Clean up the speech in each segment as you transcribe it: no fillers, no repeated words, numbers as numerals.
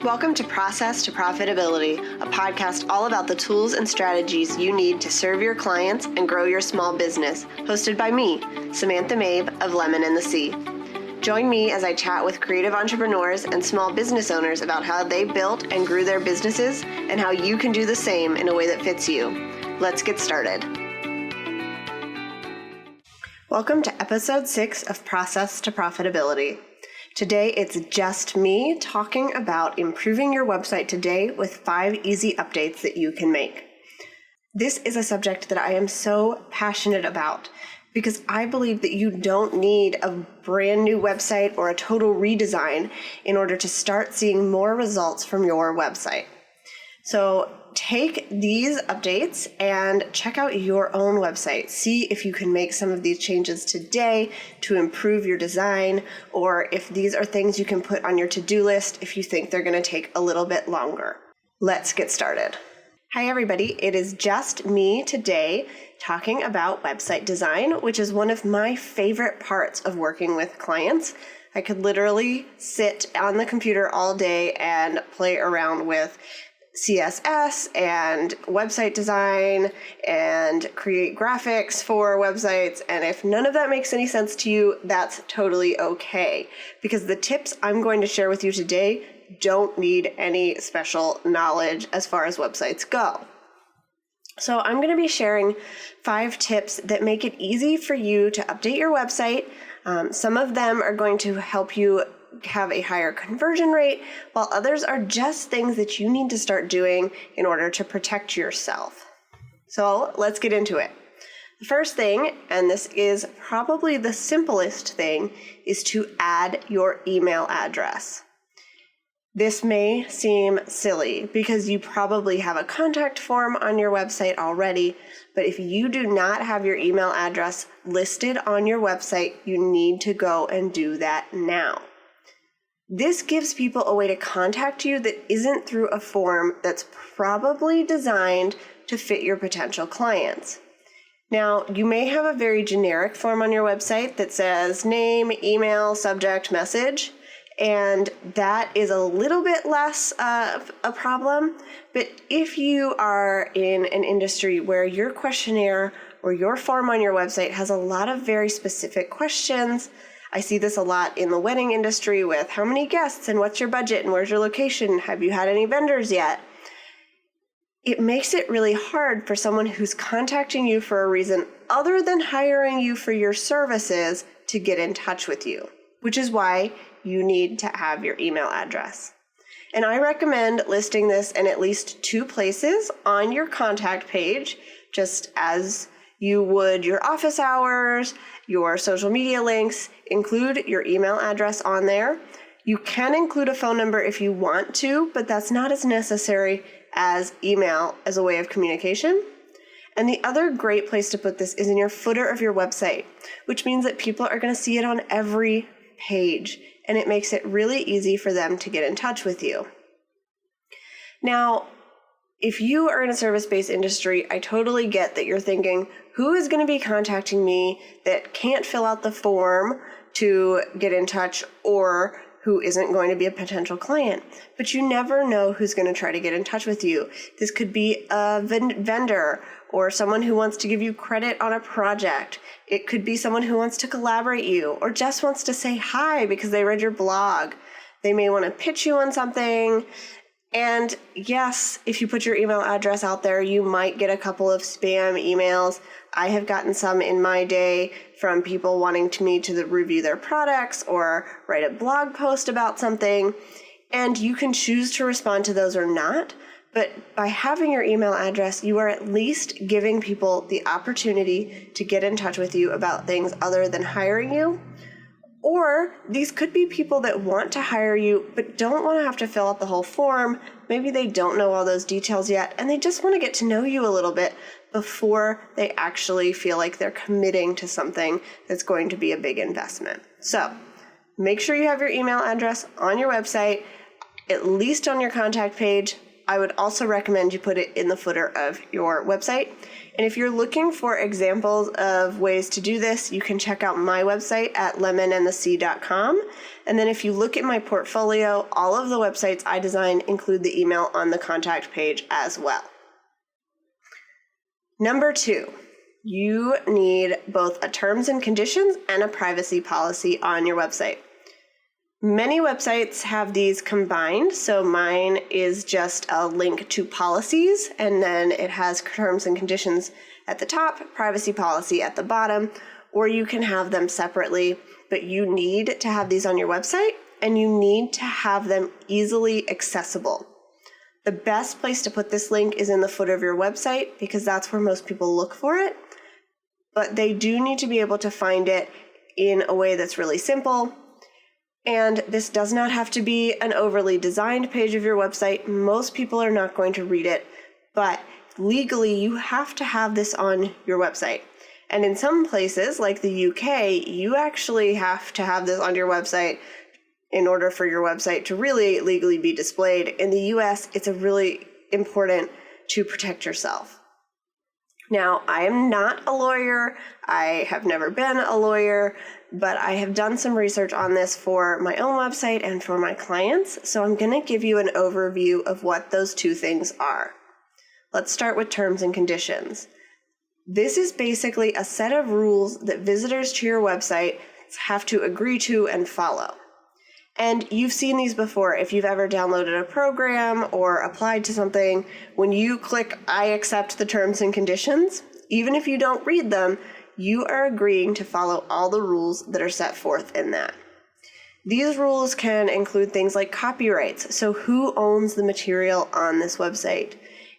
Welcome to Process to Profitability, a podcast all about the tools and strategies you need to serve your clients and grow your small business, hosted by me, Samantha Mabe of Lemon and the Sea. Join me as I chat with creative entrepreneurs and small business owners about how they built and grew their businesses and how you can do the same in a way that fits you. Let's get started. Welcome to episode 6 of Process to Profitability. Today, it's just me talking about improving your website today with 5 easy updates that you can make. This is a subject that I am so passionate about because I believe that you don't need a brand new website or a total redesign in order to start seeing more results from your website. So take these updates and check out your own website. See if you can make some of these changes today to improve your design, or if these are things you can put on your to-do list if you think they're going to take a little bit longer. Let's get started. Hi everybody, it is just me today talking about website design, which is one of my favorite parts of working with clients. I could literally sit on the computer all day and play around with CSS and website design and create graphics for websites. And if none of that makes any sense to you, that's totally okay, because the tips I'm going to share with you today don't need any special knowledge as far as websites go. So I'm going to be sharing 5 tips that make it easy for you to update your website. Some of them are going to help you have a higher conversion rate, while others are just things that you need to start doing in order to protect yourself. So let's get into it. The first thing, and this is probably the simplest thing, is to add your email address. This may seem silly because you probably have a contact form on your website already, but if you do not have your email address listed on your website, you need to go and do that now. This gives people a way to contact you that isn't through a form that's probably designed to fit your potential clients. Now, you may have a very generic form on your website that says name, email, subject, message, and that is a little bit less of a problem. But if you are in an industry where your questionnaire or your form on your website has a lot of very specific questions, I see this a lot in the wedding industry with how many guests and what's your budget and where's your location? Have you had any vendors yet? It makes it really hard for someone who's contacting you for a reason other than hiring you for your services to get in touch with you, which is why you need to have your email address. And I recommend listing this in at least 2 places on your contact page, just as you would your office hours, your social media links. Include your email address on there. You can include a phone number if you want to, but that's not as necessary as email as a way of communication. And the other great place to put this is in your footer of your website, which means that people are going to see it on every page, and it makes it really easy for them to get in touch with you. Now, if you are in a service-based industry, I totally get that you're thinking, who is going to be contacting me that can't fill out the form to get in touch, or who isn't going to be a potential client? But you never know who's going to try to get in touch with you. This could be a vendor or someone who wants to give you credit on a project. It could be someone who wants to collaborate you or just wants to say hi because they read your blog. They may want to pitch you on something. And yes, if you put your email address out there, you might get a couple of spam emails. I have gotten some in my day from people wanting me to review their products or write a blog post about something. And you can choose to respond to those or not. But by having your email address, you are at least giving people the opportunity to get in touch with you about things other than hiring you. Or these could be people that want to hire you but don't want to have to fill out the whole form. Maybe they don't know all those details yet, and they just want to get to know you a little bit before they actually feel like they're committing to something that's going to be a big investment. So make sure you have your email address on your website, at least on your contact page. I would also recommend you put it in the footer of your website. And if you're looking for examples of ways to do this, you can check out my website at lemonandthesea.com. And then if you look at my portfolio, all of the websites I design include the email on the contact page as well. Number 2, you need both a terms and conditions and a privacy policy on your website. Many websites have these combined, so mine is just a link to policies, and then it has terms and conditions at the top, privacy policy at the bottom, or you can have them separately, but you need to have these on your website, and you need to have them easily accessible. The best place to put this link is in the footer of your website, because that's where most people look for it, but they do need to be able to find it in a way that's really simple. And this does not have to be an overly designed page of your website. Most people are not going to read it, but legally you have to have this on your website. And in some places, like the UK, you actually have to have this on your website in order for your website to really legally be displayed. In the US, it's really important to protect yourself. Now, I am not a lawyer. I have never been a lawyer, but I have done some research on this for my own website and for my clients. So I'm going to give you an overview of what those two things are. Let's start with terms and conditions. This is basically a set of rules that visitors to your website have to agree to and follow. And you've seen these before. If you've ever downloaded a program or applied to something, when you click I accept the terms and conditions, even if you don't read them, you are agreeing to follow all the rules that are set forth in that. These rules can include things like copyrights, so who owns the material on this website.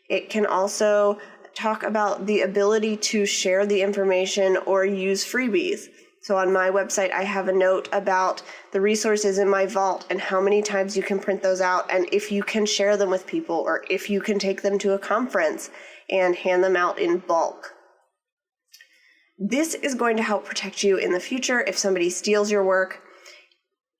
It can also talk about the ability to share the information or use freebies. So on my website, I have a note about the resources in my vault and how many times you can print those out, and if you can share them with people, or if you can take them to a conference and hand them out in bulk. This is going to help protect you in the future if somebody steals your work.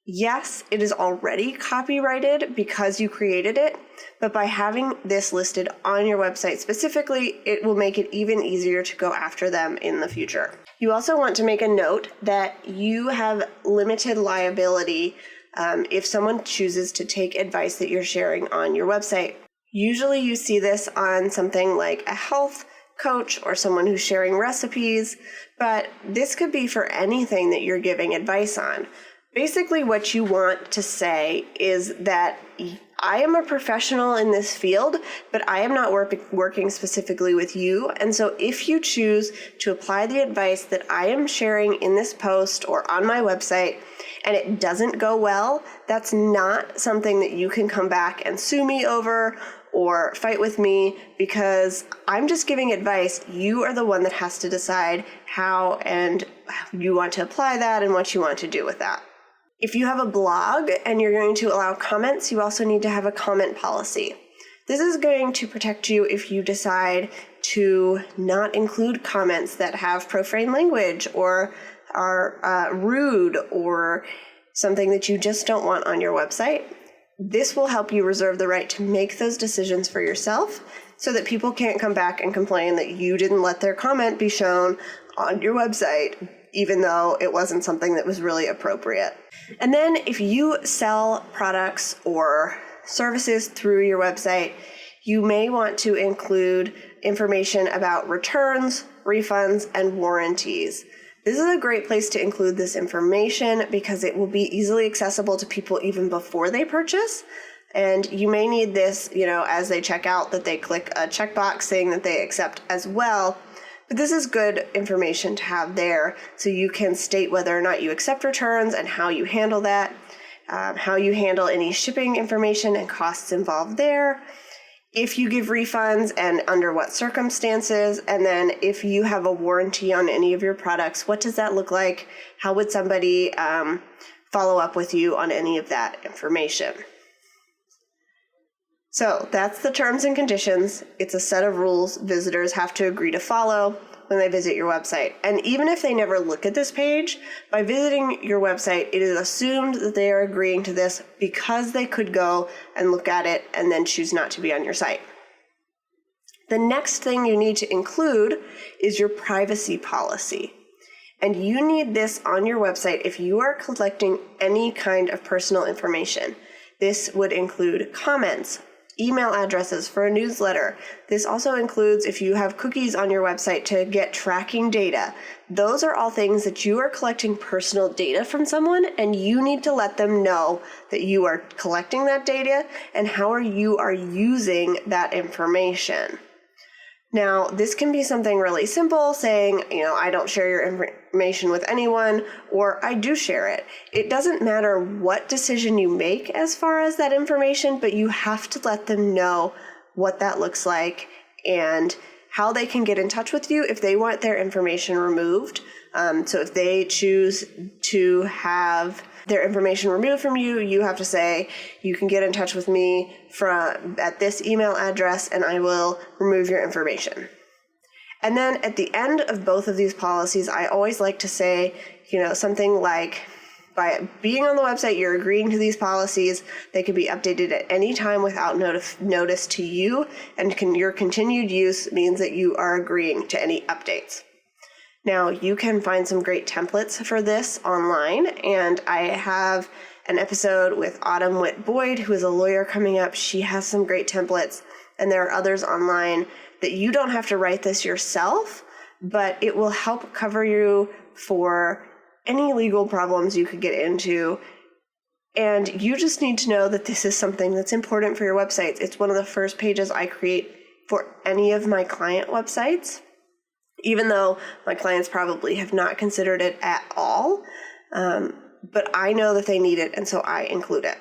Yes, it is already copyrighted because you created it, but by having this listed on your website specifically, it will make it even easier to go after them in the future. You also want to make a note that you have limited liability if someone chooses to take advice that you're sharing on your website. Usually you see this on something like a health coach or someone who's sharing recipes, but this could be for anything that you're giving advice on. Basically, what you want to say is that I am a professional in this field, but I am not working specifically with you. And so if you choose to apply the advice that I am sharing in this post or on my website, and it doesn't go well, that's not something that you can come back and sue me over or fight with me, because I'm just giving advice. You are the one that has to decide how and you want to apply that and what you want to do with that. If you have a blog and you're going to allow comments, you also need to have a comment policy. This is going to protect you if you decide to not include comments that have profane language or are rude or something that you just don't want on your website. This will help you reserve the right to make those decisions for yourself so that people can't come back and complain that you didn't let their comment be shown on your website, even though it wasn't something that was really appropriate. And then if you sell products or services through your website, you may want to include information about returns, refunds, and warranties. This is a great place to include this information because it will be easily accessible to people even before they purchase. And you may need this, as they check out, that they click a checkbox saying that they accept as well. But this is good information to have there, so you can state whether or not you accept returns and how you handle that, how you handle any shipping information and costs involved there, if you give refunds and under what circumstances, and then if you have a warranty on any of your products, what does that look like? How would somebody follow up with you on any of that information? So that's the terms and conditions. It's a set of rules visitors have to agree to follow. when they visit your website. And even if they never look at this page, by visiting your website, it is assumed that they are agreeing to this because they could go and look at it and then choose not to be on your site. The next thing you need to include is your privacy policy. And you need this on your website if you are collecting any kind of personal information. This would include comments, email addresses for a newsletter. This also includes if you have cookies on your website to get tracking data. Those are all things that you are collecting personal data from someone, and you need to let them know that you are collecting that data and how you are using that information. Now, this can be something really simple, saying, I don't share your information with anyone, or I do share it. It doesn't matter what decision you make as far as that information, but you have to let them know what that looks like and how they can get in touch with you if they want their information removed. So if they choose to have their information removed from you, you have to say, you can get in touch with me at this email address and I will remove your information. And then at the end of both of these policies, I always like to say, something like, by being on the website, you're agreeing to these policies. They can be updated at any time without notice to you, and your continued use means that you are agreeing to any updates. Now, you can find some great templates for this online, and I have an episode with Autumn Witt-Boyd, who is a lawyer, coming up. She has some great templates, and there are others online that you don't have to write this yourself, but it will help cover you for any legal problems you could get into. And you just need to know that this is something that's important for your websites. It's one of the first pages I create for any of my client websites, even though my clients probably have not considered it at all. But I know that they need it, and so I include it.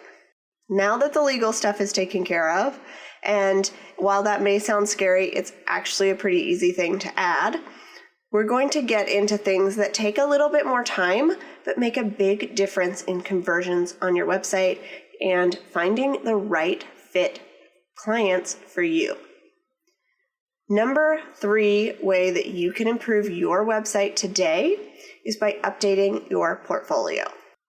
Now that the legal stuff is taken care of, and while that may sound scary, it's actually a pretty easy thing to add, we're going to get into things that take a little bit more time, but make a big difference in conversions on your website and finding the right fit clients for you. Number 3 way that you can improve your website today is by updating your portfolio.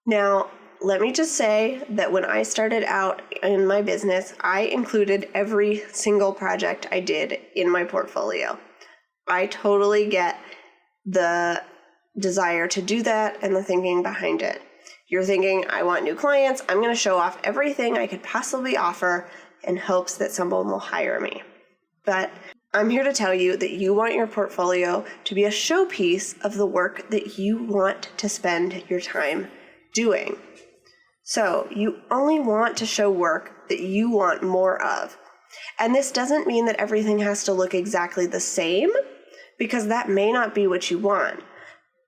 Now, let me just say that when I started out in my business, I included every single project I did in my portfolio. I totally get the desire to do that and the thinking behind it. You're thinking, I want new clients. I'm going to show off everything I could possibly offer in hopes that someone will hire me. But I'm here to tell you that you want your portfolio to be a showpiece of the work that you want to spend your time doing. So you only want to show work that you want more of. And this doesn't mean that everything has to look exactly the same, because that may not be what you want.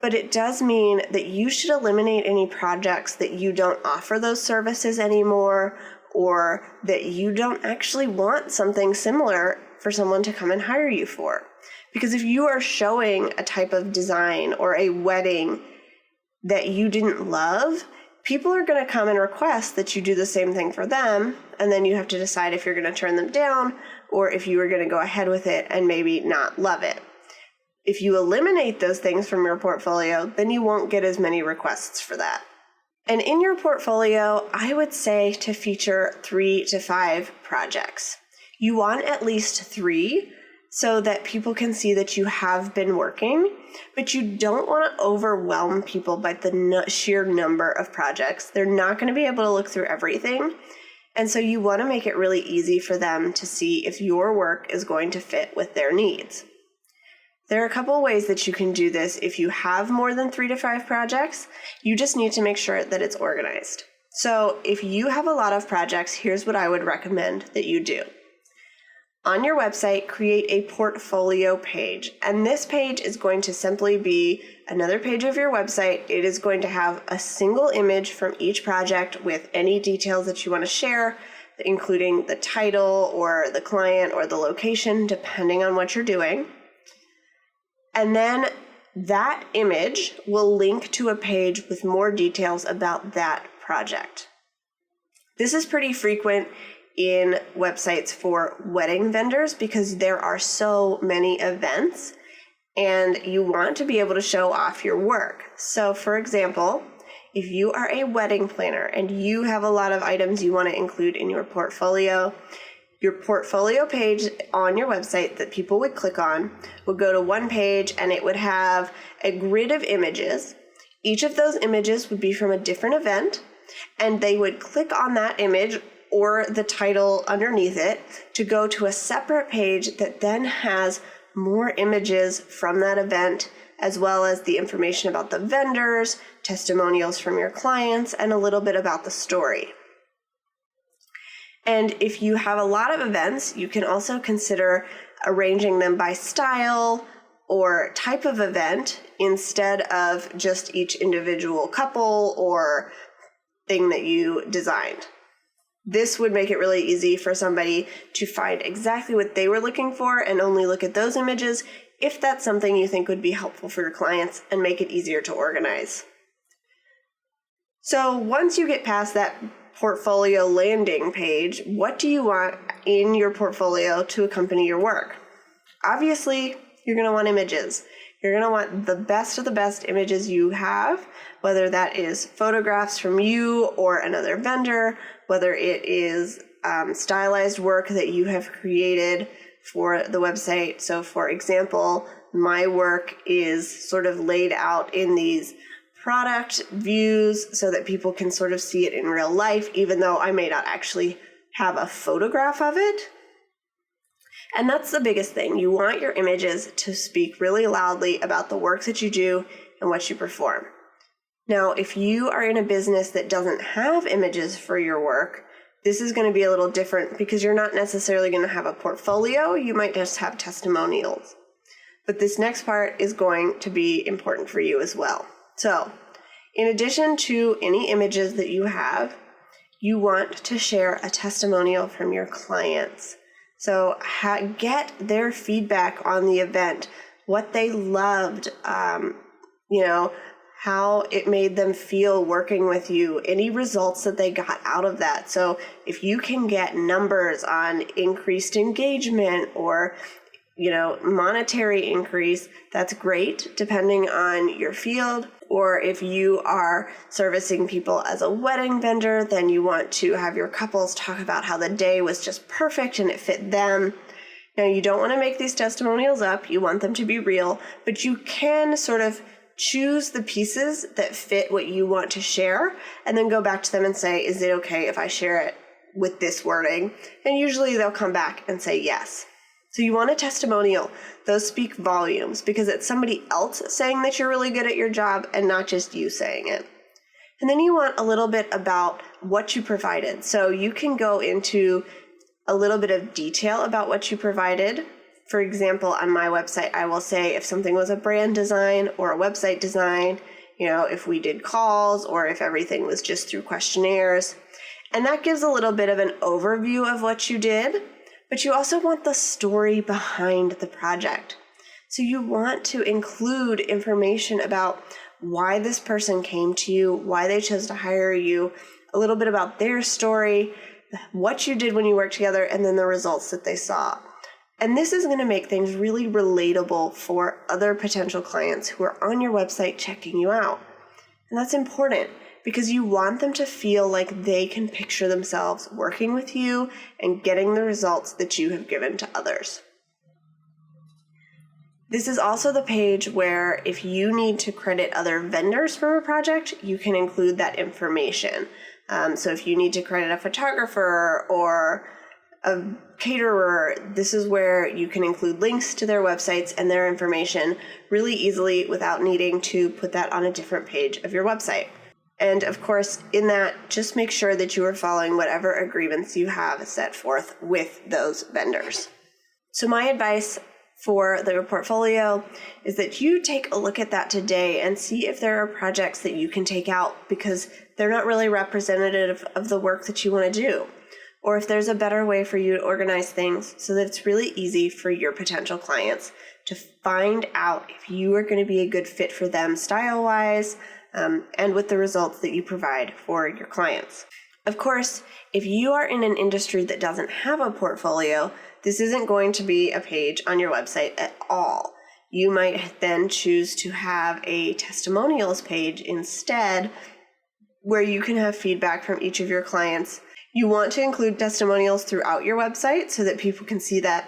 But it does mean that you should eliminate any projects that you don't offer those services anymore, or that you don't actually want something similar for someone to come and hire you for. Because if you are showing a type of design or a wedding that you didn't love, people are going to come and request that you do the same thing for them, and then you have to decide if you're going to turn them down or if you are going to go ahead with it and maybe not love it. If you eliminate those things from your portfolio, then you won't get as many requests for that. And in your portfolio, I would say to feature 3 to 5 projects. You want at least 3 so that people can see that you have been working, but you don't want to overwhelm people by the sheer number of projects. They're not going to be able to look through everything. And so you want to make it really easy for them to see if your work is going to fit with their needs. There are a couple of ways that you can do this. If you have more than 3 to 5 projects, you just need to make sure that it's organized. So if you have a lot of projects, here's what I would recommend that you do. On your website, create a portfolio page. And this page is going to simply be another page of your website. It is going to have a single image from each project with any details that you want to share, including the title or the client or the location, depending on what you're doing. And then that image will link to a page with more details about that project. This is pretty frequent in websites for wedding vendors because there are so many events, and you want to be able to show off your work. So for example, if you are a wedding planner and you have a lot of items you want to include in your portfolio page on your website that people would click on would go to one page, and it would have a grid of images. Each of those images would be from a different event, and they would click on that image or the title underneath it to go to a separate page that then has more images from that event, as well as the information about the vendors, testimonials from your clients, and a little bit about the story. And if you have a lot of events, you can also consider arranging them by style or type of event instead of just each individual couple or thing that you designed. This would make it really easy for somebody to find exactly what they were looking for and only look at those images if that's something you think would be helpful for your clients and make it easier to organize. So once you get past that portfolio landing page, what do you want in your portfolio to accompany your work? Obviously, you're going to want images. You're going to want the best of the best images you have, whether that is photographs from you or another vendor, whether it is stylized work that you have created for the website. So for example, my work is sort of laid out in these product views so that people can sort of see it in real life, even though I may not actually have a photograph of it. And that's the biggest thing. You want your images to speak really loudly about the work that you do and what you perform. Now, if you are in a business that doesn't have images for your work, this is going to be a little different because you're not necessarily going to have a portfolio. You might just have testimonials. But this next part is going to be important for you as well. So, in addition to any images that you have, you want to share a testimonial from your clients. So get their feedback on the event, what they loved, how it made them feel working with you, any results that they got out of that. So if you can get numbers on increased engagement or monetary increase, that's great, depending on your field. Or if you are servicing people as a wedding vendor, then you want to have your couples talk about how the day was just perfect and it fit them. Now, you don't want to make these testimonials up. You want them to be real, but you can sort of choose the pieces that fit what you want to share and then go back to them and say, is it okay if I share it with this wording? And usually they'll come back and say yes. So you want a testimonial. Those speak volumes because it's somebody else saying that you're really good at your job and not just you saying it. And then you want a little bit about what you provided. So you can go into a little bit of detail about what you provided. For example, on my website, I will say if something was a brand design or a website design, if we did calls or if everything was just through questionnaires. And that gives a little bit of an overview of what you did. But you also want the story behind the project. So you want to include information about why this person came to you, why they chose to hire you, a little bit about their story, what you did when you worked together, and then the results that they saw. And this is going to make things really relatable for other potential clients who are on your website checking you out. And that's important, because you want them to feel like they can picture themselves working with you and getting the results that you have given to others. This is also the page where if you need to credit other vendors for a project, you can include that information. So if you need to credit a photographer or a caterer, this is where you can include links to their websites and their information really easily without needing to put that on a different page of your website. And of course, in that, just make sure that you are following whatever agreements you have set forth with those vendors. So my advice for the portfolio is that you take a look at that today and see if there are projects that you can take out because they're not really representative of the work that you want to do. Or if there's a better way for you to organize things so that it's really easy for your potential clients to find out if you are going to be a good fit for them style-wise, and with the results that you provide for your clients. Of course, if you are in an industry that doesn't have a portfolio, this isn't going to be a page on your website at all. You might then choose to have a testimonials page instead, where you can have feedback from each of your clients. You want to include testimonials throughout your website so that people can see that.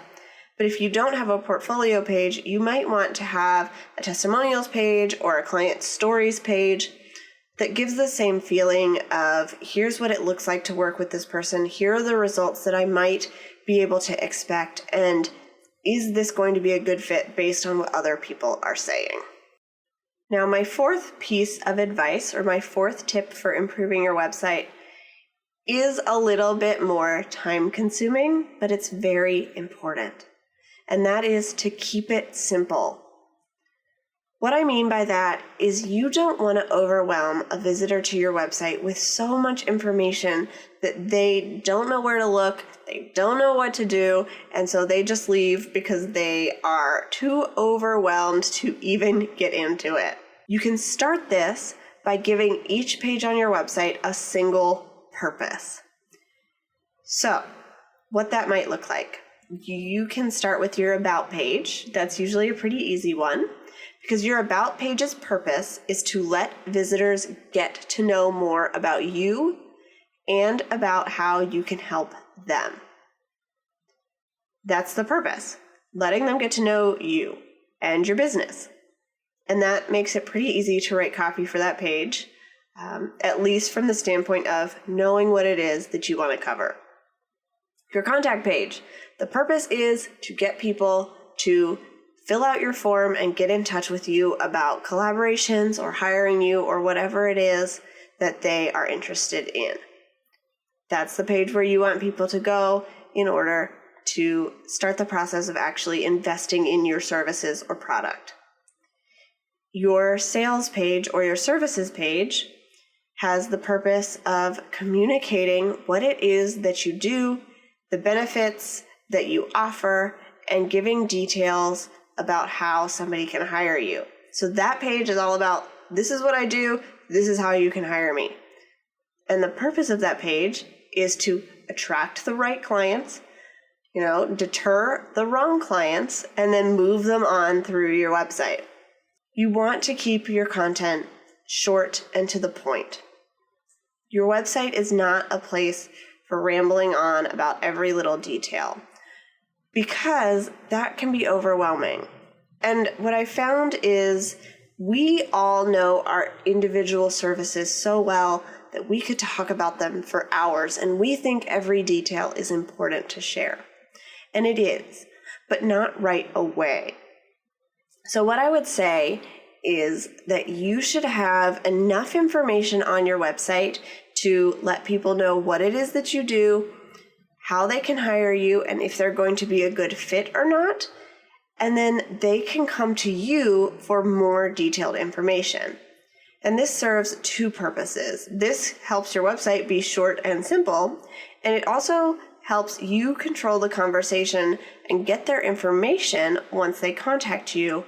But if you don't have a portfolio page, you might want to have a testimonials page or a client stories page that gives the same feeling of, here's what it looks like to work with this person, here are the results that I might be able to expect, and is this going to be a good fit based on what other people are saying? Now, my fourth piece of advice, or my fourth tip for improving your website, is a little bit more time-consuming, but it's very important. And that is to keep it simple. What I mean by that is you don't want to overwhelm a visitor to your website with so much information that they don't know where to look, they don't know what to do, and so they just leave because they are too overwhelmed to even get into it. You can start this by giving each page on your website a single purpose. So, what that might look like. You can start with your About page. That's usually a pretty easy one, because your About page's purpose is to let visitors get to know more about you and about how you can help them. That's the purpose, letting them get to know you and your business. And that makes it pretty easy to write copy for that page, at least from the standpoint of knowing what it is that you want to cover. Your contact page, the purpose is to get people to fill out your form and get in touch with you about collaborations or hiring you or whatever it is that they are interested in. That's the page where you want people to go in order to start the process of actually investing in your services or product. Your sales page or your services page has the purpose of communicating what it is that you do, the benefits that you offer, and giving details about how somebody can hire you. So that page is all about, this is what I do, this is how you can hire me. And the purpose of that page is to attract the right clients, deter the wrong clients, and then move them on through your website. You want to keep your content short and to the point. Your website is not a place for rambling on about every little detail, because that can be overwhelming. And what I found is we all know our individual services so well that we could talk about them for hours, and we think every detail is important to share. And it is, but not right away. So what I would say is that you should have enough information on your website to let people know what it is that you do, how they can hire you, and if they're going to be a good fit or not. And then they can come to you for more detailed information. And this serves two purposes. This helps your website be short and simple, and it also helps you control the conversation and get their information once they contact you.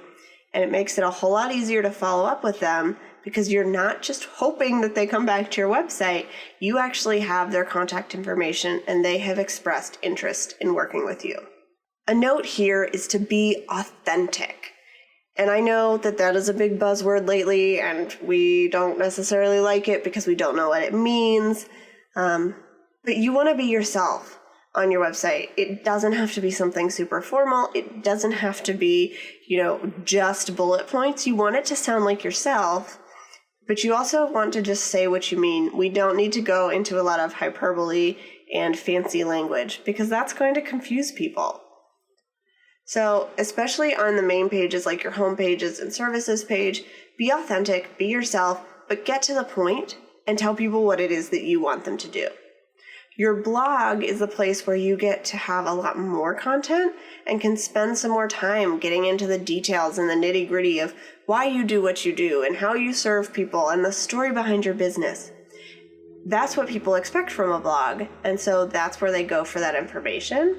And it makes it a whole lot easier to follow up with them, because you're not just hoping that they come back to your website. You actually have their contact information and they have expressed interest in working with you. A note here is to be authentic. And I know that that is a big buzzword lately, and we don't necessarily like it because we don't know what it means. But you want to be yourself on your website. It doesn't have to be something super formal. It doesn't have to be, just bullet points. You want it to sound like yourself, but you also want to just say what you mean. We don't need to go into a lot of hyperbole and fancy language, because that's going to confuse people. So especially on the main pages, like your home pages and services page, be authentic, be yourself, but get to the point and tell people what it is that you want them to do. Your blog is a place where you get to have a lot more content and can spend some more time getting into the details and the nitty-gritty of why you do what you do and how you serve people and the story behind your business. That's what people expect from a blog, and so that's where they go for that information.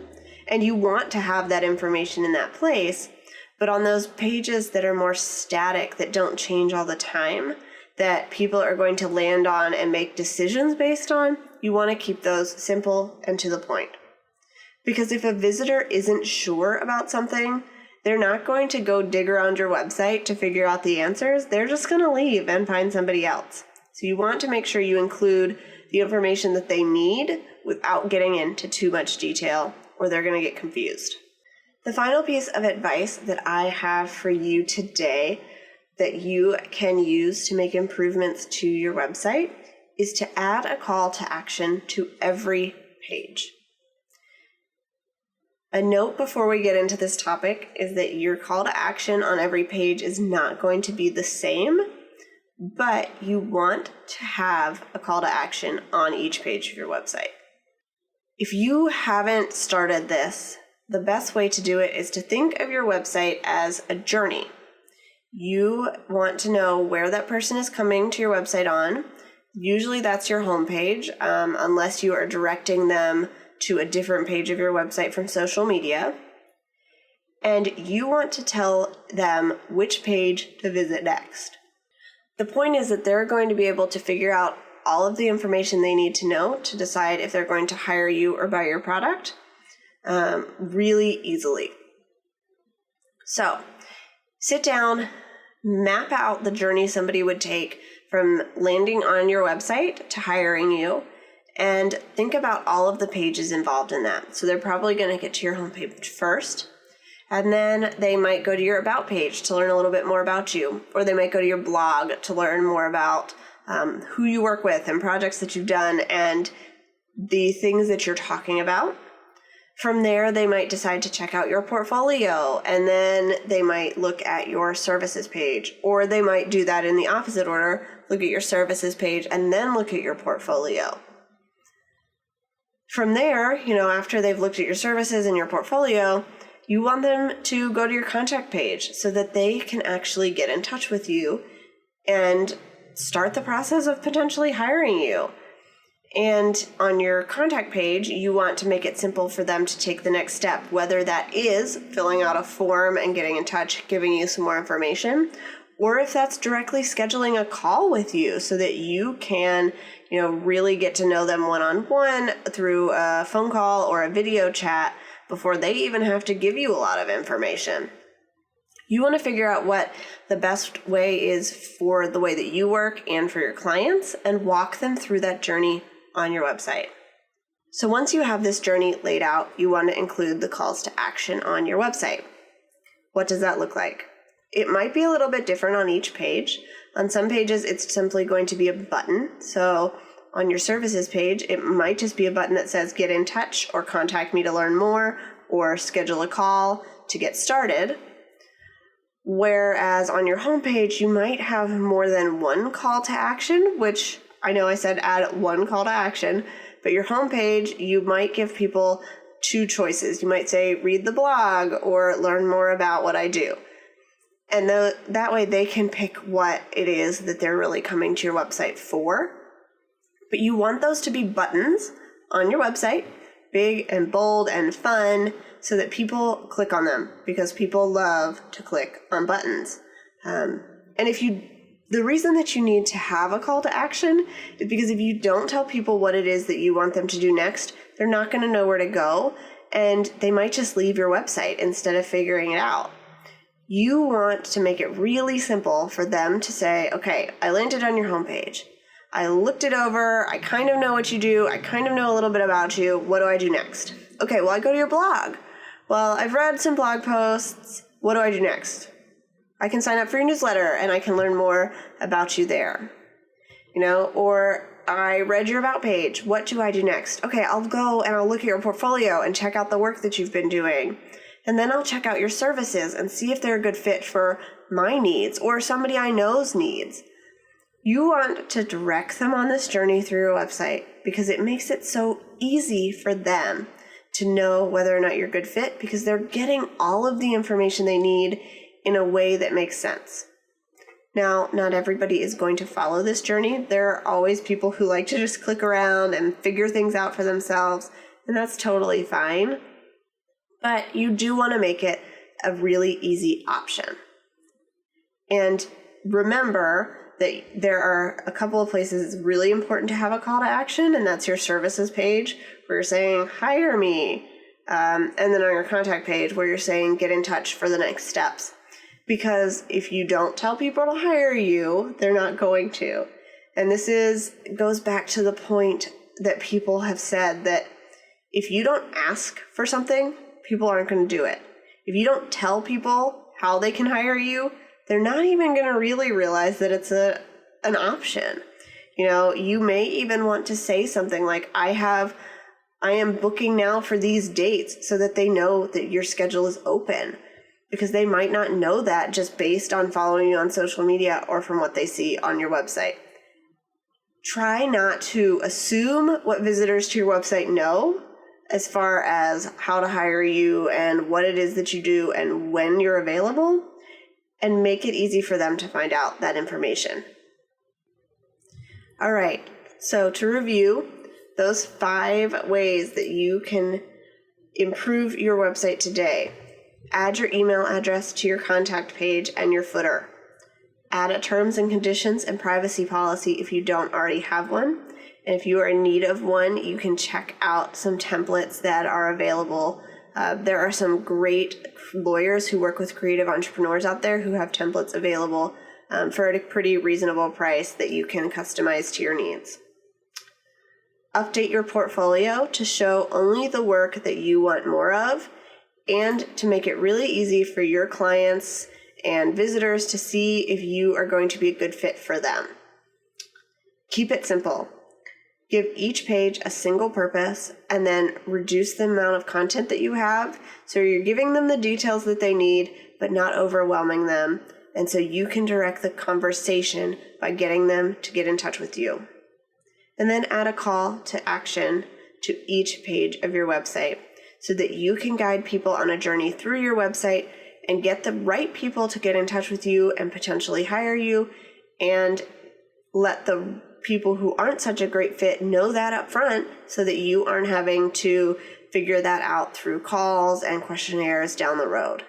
And you want to have that information in that place, but on those pages that are more static, that don't change all the time, that people are going to land on and make decisions based on, you want to keep those simple and to the point. Because if a visitor isn't sure about something, they're not going to go dig around your website to figure out the answers. They're just going to leave and find somebody else. So you want to make sure you include the information that they need without getting into too much detail, or they're going to get confused. The final piece of advice that I have for you today that you can use to make improvements to your website is to add a call to action to every page. A note before we get into this topic is that your call to action on every page is not going to be the same, but you want to have a call to action on each page of your website. If you haven't started this, the best way to do it is to think of your website as a journey. You want to know where that person is coming to your website on. Usually that's your homepage, unless you are directing them to a different page of your website from social media. And you want to tell them which page to visit next. The point is that they're going to be able to figure out all of the information they need to know to decide if they're going to hire you or buy your product really easily. So sit down, map out the journey somebody would take from landing on your website to hiring you, and think about all of the pages involved in that. So they're probably going to get to your homepage first, and then they might go to your About page to learn a little bit more about you, or they might go to your blog to learn more about who you work with and projects that you've done and the things that you're talking about. From there, they might decide to check out your portfolio, and then they might look at your services page, or they might do that in the opposite order, look at your services page, and then look at your portfolio. From there, after they've looked at your services and your portfolio, you want them to go to your contact page so that they can actually get in touch with you and start the process of potentially hiring you. And on your contact page, you want to make it simple for them to take the next step, whether that is filling out a form and getting in touch, giving you some more information, or if that's directly scheduling a call with you so that you can, really get to know them one-on-one through a phone call or a video chat before they even have to give you a lot of information. You want to figure out what the best way is for the way that you work and for your clients, and walk them through that journey on your website. So once you have this journey laid out, you want to include the calls to action on your website. What does that look like? It might be a little bit different on each page. On some pages, it's simply going to be a button. So on your services page, it might just be a button that says get in touch, or contact me to learn more, or schedule a call to get started. Whereas on your homepage, you might have more than one call to action, which I know I said add one call to action, but your homepage, you might give people two choices. You might say read the blog or learn more about what I do. And that way they can pick what it is that they're really coming to your website for. But you want those to be buttons on your website, big and bold and fun, so that people click on them, because people love to click on buttons. And the reason that you need to have a call to action is because if you don't tell people what it is that you want them to do next, they're not going to know where to go, and they might just leave your website instead of figuring it out. You want to make it really simple for them to say, okay, I landed on your homepage. I looked it over. I kind of know what you do. I kind of know a little bit about you. What do I do next? Okay, well, I go to your blog. Well, I've read some blog posts. What do I do next? I can sign up for your newsletter and I can learn more about you there. Or I read your About page. What do I do next? Okay, I'll go and I'll look at your portfolio and check out the work that you've been doing. And then I'll check out your services and see if they're a good fit for my needs or somebody I know's needs. You want to direct them on this journey through your website because it makes it so easy for them to know whether or not you're a good fit, because they're getting all of the information they need in a way that makes sense. Now, not everybody is going to follow this journey. There are always people who like to just click around and figure things out for themselves, and that's totally fine. But you do want to make it a really easy option. And remember that there are a couple of places it's really important to have a call to action, and that's your services page where you're saying, hire me, And then on your contact page where you're saying get in touch for the next steps. Because if you don't tell people to hire you, they're not going to. And this goes back to the point that people have said that if you don't ask for something, people aren't going to do it. If you don't tell people how they can hire you, they're not even going to really realize that it's an option. You may even want to say something like, I am booking now for these dates, so that they know that your schedule is open, because they might not know that just based on following you on social media or from what they see on your website. Try not to assume what visitors to your website know as far as how to hire you and what it is that you do and when you're available, and make it easy for them to find out that information. All right, so to review, those 5 ways that you can improve your website today. Add your email address to your contact page and your footer. Add a terms and conditions and privacy policy if you don't already have one. And if you are in need of one, you can check out some templates that are available. There are some great lawyers who work with creative entrepreneurs out there who have templates available for a pretty reasonable price that you can customize to your needs. Update your portfolio to show only the work that you want more of, and to make it really easy for your clients and visitors to see if you are going to be a good fit for them. Keep it simple. Give each page a single purpose, and then reduce the amount of content that you have, so you're giving them the details that they need, but not overwhelming them, and so you can direct the conversation by getting them to get in touch with you. And then add a call to action to each page of your website, so that you can guide people on a journey through your website and get the right people to get in touch with you and potentially hire you, and let the people who aren't such a great fit know that up front, so that you aren't having to figure that out through calls and questionnaires down the road.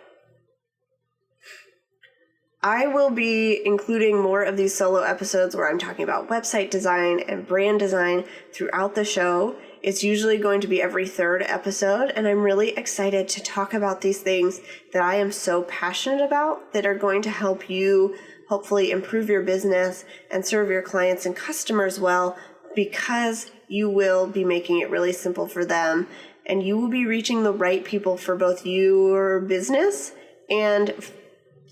I will be including more of these solo episodes where I'm talking about website design and brand design throughout the show. It's usually going to be every 3rd episode, and I'm really excited to talk about these things that I am so passionate about that are going to help you hopefully improve your business and serve your clients and customers well, because you will be making it really simple for them, and you will be reaching the right people for both your business and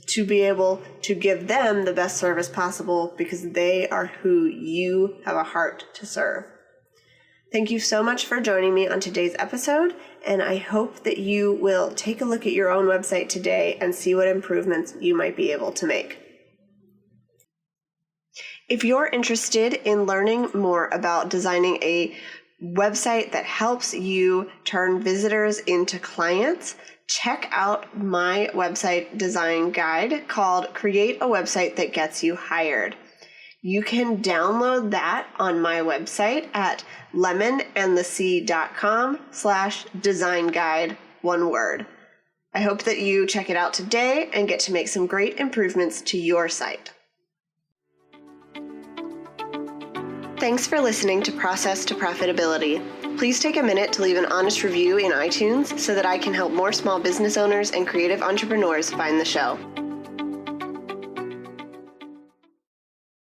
to be able to give them the best service possible, because they are who you have a heart to serve. Thank you so much for joining me on today's episode, and I hope that you will take a look at your own website today and see what improvements you might be able to make. If you're interested in learning more about designing a website that helps you turn visitors into clients, check out my website design guide called Create a Website That Gets You Hired. You can download that on my website at lemonandthesea.com/design guide, one word. I hope that you check it out today and get to make some great improvements to your site. Thanks for listening to Process to Profitability. Please take a minute to leave an honest review in iTunes so that I can help more small business owners and creative entrepreneurs find the show.